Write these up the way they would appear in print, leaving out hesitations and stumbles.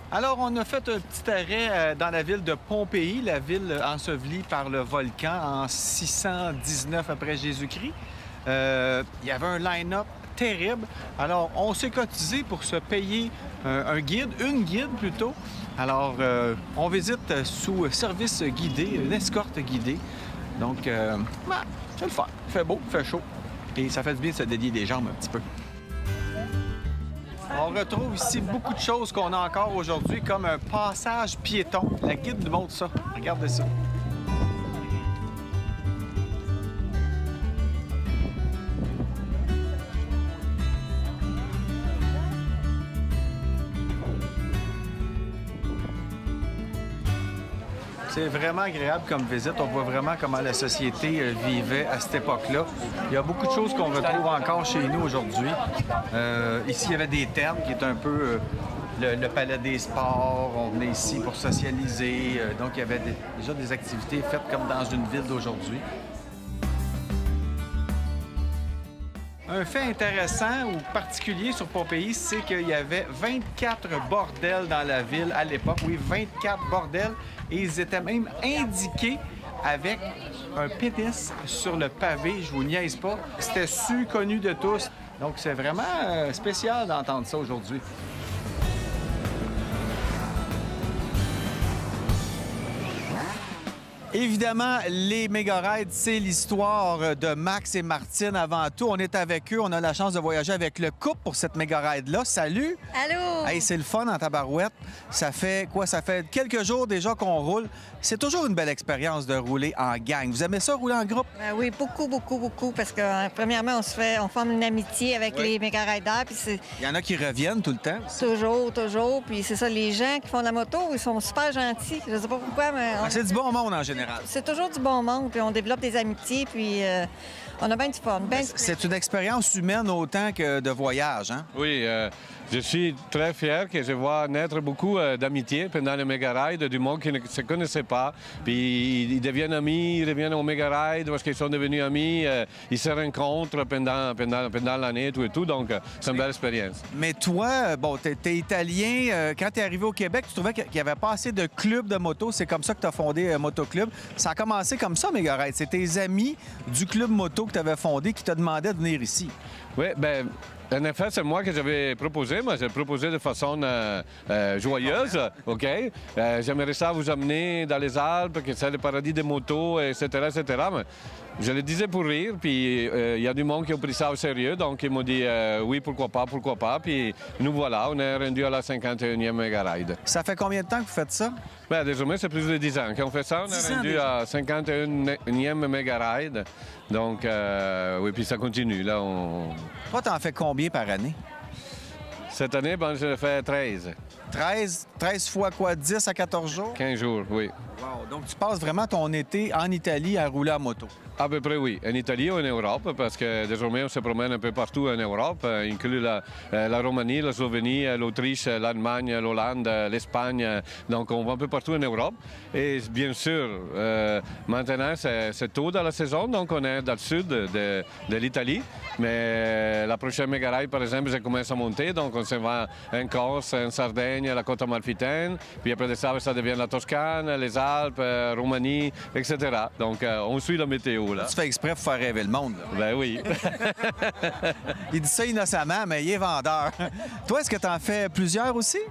Alors, on a fait un petit arrêt dans la ville de Pompéi, la ville ensevelie par le volcan en 619 après Jésus-Christ. Il y avait un line-up terrible. Alors, on s'est cotisé pour se payer un guide, une guide plutôt. Alors, on visite sous service guidé, une escorte guidée. Donc, c'est le fun. Il fait beau, il fait chaud. Et ça fait du bien de se délier les jambes un petit peu. On retrouve ici beaucoup de choses qu'on a encore aujourd'hui, comme un passage piéton. La guide nous montre ça. Regardez ça. C'est vraiment agréable comme visite. On voit vraiment comment la société vivait à cette époque-là. Il y a beaucoup de choses qu'on retrouve encore chez nous aujourd'hui. Ici, il y avait des thermes qui est un peu le palais des sports. On venait ici pour socialiser. Donc, il y avait déjà des activités faites comme dans une ville d'aujourd'hui. Un fait intéressant ou particulier sur Pompéi, c'est qu'il y avait 24 bordels dans la ville à l'époque. Oui, 24 bordels. Et ils étaient même indiqués avec un pénis sur le pavé. Je vous niaise pas. C'était su, connu de tous. Donc, c'est vraiment spécial d'entendre ça aujourd'hui. Évidemment, les méga rides, c'est l'histoire de Max et Martine avant tout. On est avec eux, on a la chance de voyager avec le couple pour cette méga ride-là. Salut! Allô! Hey, c'est le fun en tabarouette. Ça fait quoi? Ça fait quelques jours déjà qu'on roule. C'est toujours une belle expérience de rouler en gang. Vous aimez ça, rouler en groupe? Oui, beaucoup, parce que premièrement, on forme une amitié avec les méga riders, puis c'est Il y en a qui reviennent tout le temps. toujours, puis c'est ça, les gens qui font de la moto, ils sont super gentils. Je sais pas pourquoi, mais C'est du bon monde en général. c'est toujours du bon monde, puis on développe des amitiés, puis on a bien du fun. C'est une expérience humaine autant que de voyage, hein? Oui, je suis très fier que je vois naître beaucoup d'amitié pendant les méga rides, du monde qui ne se connaissait pas. Puis ils deviennent amis, ils reviennent au méga ride parce qu'ils sont devenus amis, ils se rencontrent pendant l'année, tout et tout. Donc, c'est une belle expérience. Mais toi, bon, t'es italien. Quand t'es arrivé au Québec, tu trouvais qu'il n'y avait pas assez de clubs de moto. C'est comme ça que tu as fondé Motoclub. Ça a commencé comme ça, Méga Ride. C'est tes amis du club moto que tu avais fondé qui te demandaient de venir ici. Oui, bien, en effet, c'est moi que j'avais proposé, mais j'ai proposé de façon joyeuse, OK? J'aimerais ça vous amener dans les Alpes, que c'est le paradis des motos, etc., etc. Mais je le disais pour rire, puis il y a du monde qui a pris ça au sérieux, donc ils m'ont dit oui, pourquoi pas, puis nous voilà, on est rendu à la 51e Mega Ride. Ça fait combien de temps que vous faites ça? Bien, désormais, c'est plus de 10 ans qu'on fait ça. On est rendu à 51e Mega Ride. Donc, oui, puis ça continue. Là, Toi, t'en fais combien par année? Cette année, ben, je fais 13. 13 fois quoi? 10 à 14 jours? 15 jours, oui. Wow. Donc, tu passes vraiment ton été en Italie à rouler en moto. À peu près, oui. En Italie ou en Europe, parce que désormais, on se promène un peu partout en Europe, inclus la Roumanie, la Slovénie, l'Autriche, l'Allemagne, l'Hollande, l'Espagne. Donc, on va un peu partout en Europe. Et bien sûr, maintenant, c'est tôt dans la saison, donc on est dans le sud de l'Italie. Mais la prochaine méga ride, par exemple, je commence à monter, donc on se va en Corse, en Sardaigne, la côte amalfitaine. Puis après de ça, ça devient la Toscane, les Alpes, Roumanie, etc. Donc, on suit la météo. Là. Tu fais exprès pour faire rêver le monde. Là. Ben oui. Il dit ça innocemment, mais il est vendeur. Toi, est-ce que tu en fais plusieurs aussi?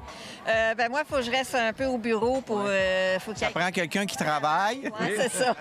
Ben moi, il faut que je reste un peu au bureau pour... Ça prend quelqu'un qui travaille. Ouais, c'est ça.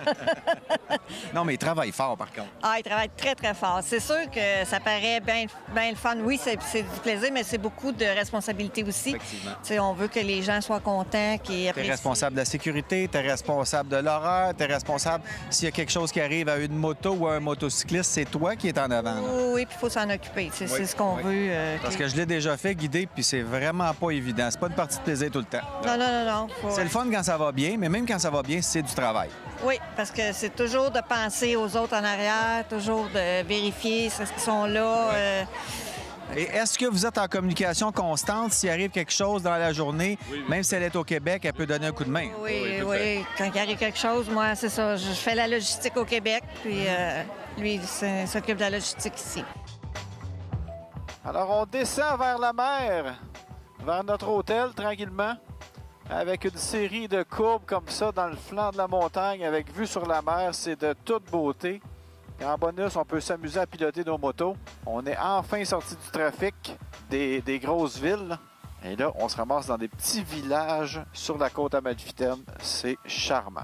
Non, mais il travaille fort, par contre. Ah, il travaille très, très fort. C'est sûr que ça paraît bien le fun. Oui, c'est du plaisir, mais c'est beaucoup de responsabilité aussi. Effectivement. Tu sais, on veut que les gens soient contents, qu'ils Tu es apprécient. responsable de la sécurité, tu es responsable de l'horreur, tu es responsable s'il y a quelque chose qui arrive à une moto ou à un motocycliste, c'est toi qui es en avant. Là. Oui, puis il faut s'en occuper. C'est ce qu'on veut. Parce que je l'ai déjà fait guider, puis c'est vraiment pas évident. C'est pas une partie de plaisir tout le temps. Non. C'est le fun quand ça va bien, mais même quand ça va bien, c'est du travail. Oui, parce que c'est toujours de penser aux autres en arrière, toujours de vérifier est-ce qu'ils sont là. Et est-ce que vous êtes en communication constante? S'il arrive quelque chose dans la journée, même si elle est au Québec, elle peut donner un coup de main. Oui. Quand il arrive quelque chose, moi, c'est ça. Je fais la logistique au Québec, puis lui, il s'occupe de la logistique ici. Alors, on descend vers la mer. vers notre hôtel tranquillement, avec une série de courbes comme ça dans le flanc de la montagne, avec vue sur la mer. C'est de toute beauté. Et en bonus, on peut s'amuser à piloter nos motos. On est enfin sorti du trafic des grosses villes. Et là, on se ramasse dans des petits villages sur la côte amalfitaine. C'est charmant.